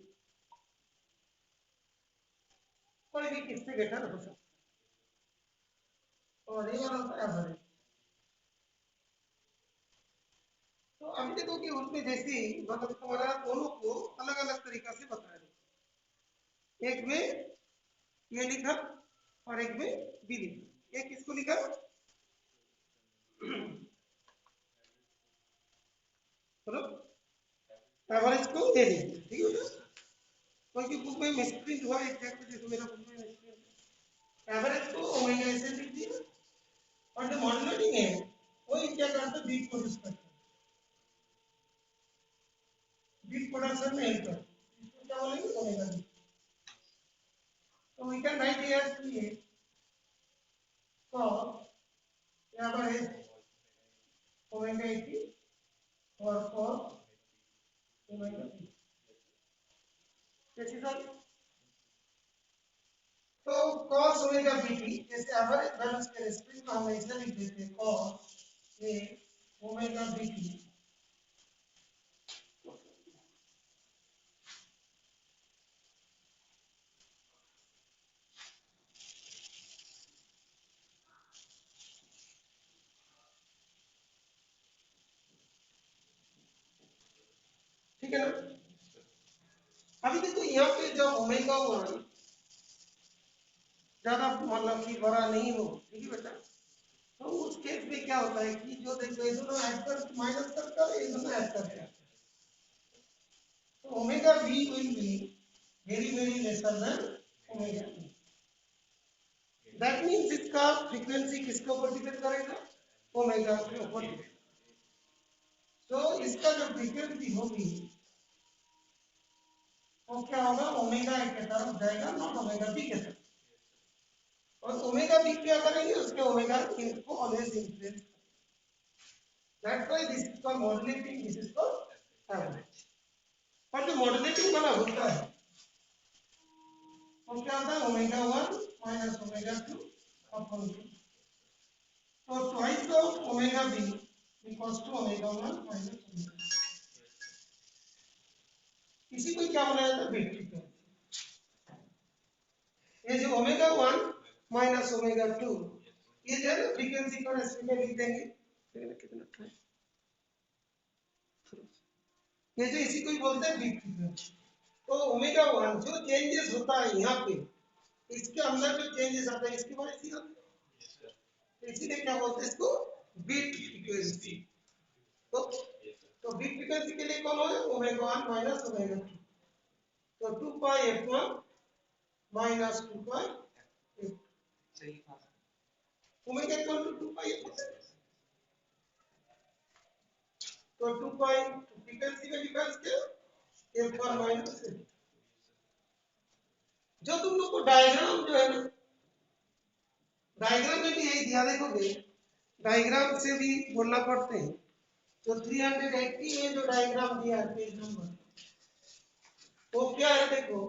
कोई भी किससे बेटर हो सकता है, और ये वाला होता है एवरेज। तो अभी देखो कि उसमें जैसे मतलब तुम्हारा दोनों को अलग अलग तरीका से बताया, एक में ये लिखा और एक में बी लिखा, ये किसको लिखा, चलो एवरेज को ए लिखा, ठीक है। क्योंकि बुक में मिसप्रिंट हुआ एग्जैक्ट, देखो मेरा बुक में मिसप्रिंट, एवरेज को ओमेगा ऐसे लिख दिया, और जो मॉड्यूलेटिंग है वही क्या करता है, बीट प्रोड्यूस करता है, बीट प्रोडक्शन में हेल्प करता है, इसको क्या बोलेंगे ओमेगा बी। तो वी कैन राइट हियर कि cos एवरेज ओमेगा 80 और cos ओमेगा बी, कैसी सर। तो cos ओमेगा बी की जैसे एवरेज वैल्यूज के रेस्पेक्ट में हम ऐसे लिख देते हैं cos ए ओमेगा बी की, ठीक है ना। अभी देखो यहाँ पे जब ओमेगा 1 ज्यादा मतलब कि बड़ा नहीं हो, ठीक है बेटा, तो उस केस में क्या होता है कि जो देखो ये दोनों ऐड कर माइनस कर ये दोनों ऐड कर omega B will be very lesser than omega E. That means इसका फ्रीक्वेंसी किसके ऊपर डिपेंड करेगा? ओमेगा के ऊपर। तो इसका जो फ्रीक्वेंसी होगी वो क्या होगा? ओमेगा ए के तरफ जाएगा, नॉट ओमेगा बी के तरफ। और ओमेगा बी क्या करेंगे? उसके ओमेगा ए को always influence. That's why this is called modulating, this is called average. पर जो मॉड्यूलेटिंग वाला होता है वो क्या होता है? Omega 1 minus omega 2 upon 2। तो twice of omega B equals to omega 1 minus omega 2। इसी को क्या बोला जाता है? Beat frequency. ये जो ओमेगा 1 माइनस ओमेगा 2 ये जो है फ्रीक्वेंसी को रेस्पेक्ट में लिख देंगे। कितना टाइम ये जो इसी को ही बोलते हैं बीट फ्रीक्वेंसी। तो ओमेगा 1 जो चेंजेस होता है यहाँ पे, इसके अंदर जो चेंजेस आता है इसकी वजह से होता है, तो इसीलिए क्या बोलते हैं इसको? Beat frequency. तो बीट फ्रीक्वेंसी के लिए कौन होगा? Omega 1 minus omega 2। तो 2 पाई f1 माइनस 2 पाई f2। सही बात। Omega equal to 2 pi f1। तो 2 पाई फ्रीक्वेंसी का डिफरेंस क्या? f1 minus f2। जो तुम लोग को डायग्राम जो है ना, डायग्राम में भी यही दिया, देखोगे डायग्राम से भी बोलना पड़ते हैं। तो 380 में जो डायग्राम दिया है पेज नंबर, वो क्या है? देखो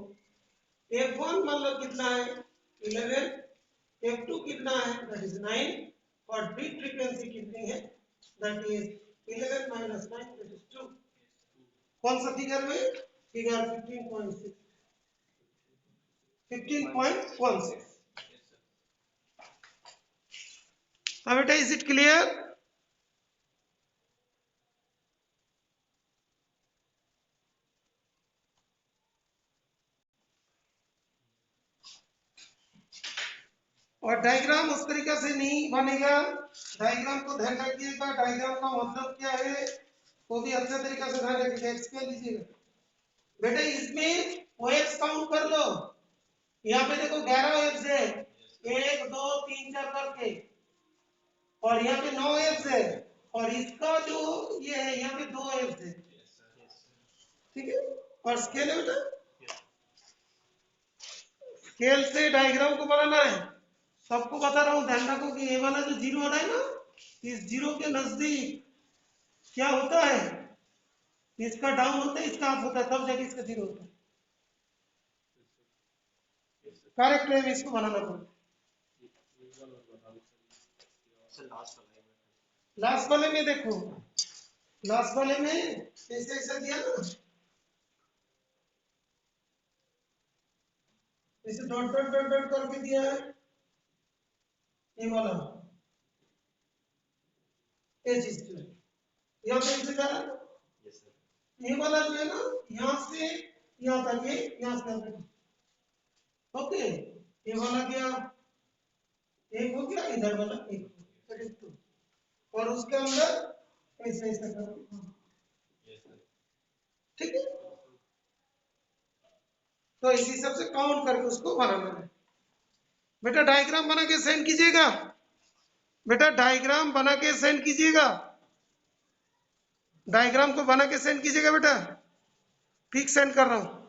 f1 मतलब कितना है? 11, f2 कितना है? दैट इज 9, और बीट फ्रीक्वेंसी कितनी है? That is 11 minus 9 that is 2। कौन सा फिगर में? फिगर 15.6, 15.16। अब बेटा इज इट क्लियर? और डायग्राम उस तरीका से नहीं बनेगा। डायग्राम को ध्यान रखिएगा, डायग्राम का मतलब क्या है वो भी अच्छा तरीका से ध्यान रखिएगा। एक्सप्लेन लीजिएगा बेटा। इसमें वेव्स काउंट कर लो। यहाँ पे देखो 11 वेव्स है, 1 2 3 4 करके, और यहाँ पे 9 वेव्स है, और इसका जो ये है यहाँ पे 2 वेव्स है। ठीक है? और स्केल है बेटा, स्केल से डायग्राम को बनाना है। सबको बता रहा हूँ, ध्यान रखो कि ये वाला जो जीरो हो रहा है ना, इस जीरो के नजदीक क्या होता है? इसका डाउन होता है, इसका अप होता है, तब जाके इसका जीरो होता है। करेक्ट वे में इसको बनाना पड़ता है। लास्ट वाले में देखो, लास्ट वाले में ऐसे ऐसा दिया ना, ऐसे डॉट डॉट डॉट डॉट करके दिया है, ये वाला ये चीज यहाँ पे ऐसे करा। ये वाला जो है ना, यहाँ से यहाँ तक, ये यहाँ से यहाँ तक। ओके, ये वाला क्या एक हो गया, इधर वाला एक हो गया, और उसके अंदर ऐसे ऐसे करो। ठीक है? तो इसी हिसाब से काउंट करके उसको बनाना है। बेटा डायग्राम बना के सेंड कीजिएगा, बेटा डायग्राम बना के सेंड कीजिएगा, डायग्राम को बना के सेंड कीजिएगा बेटा। ठीक, सेंड कर रहा हूं।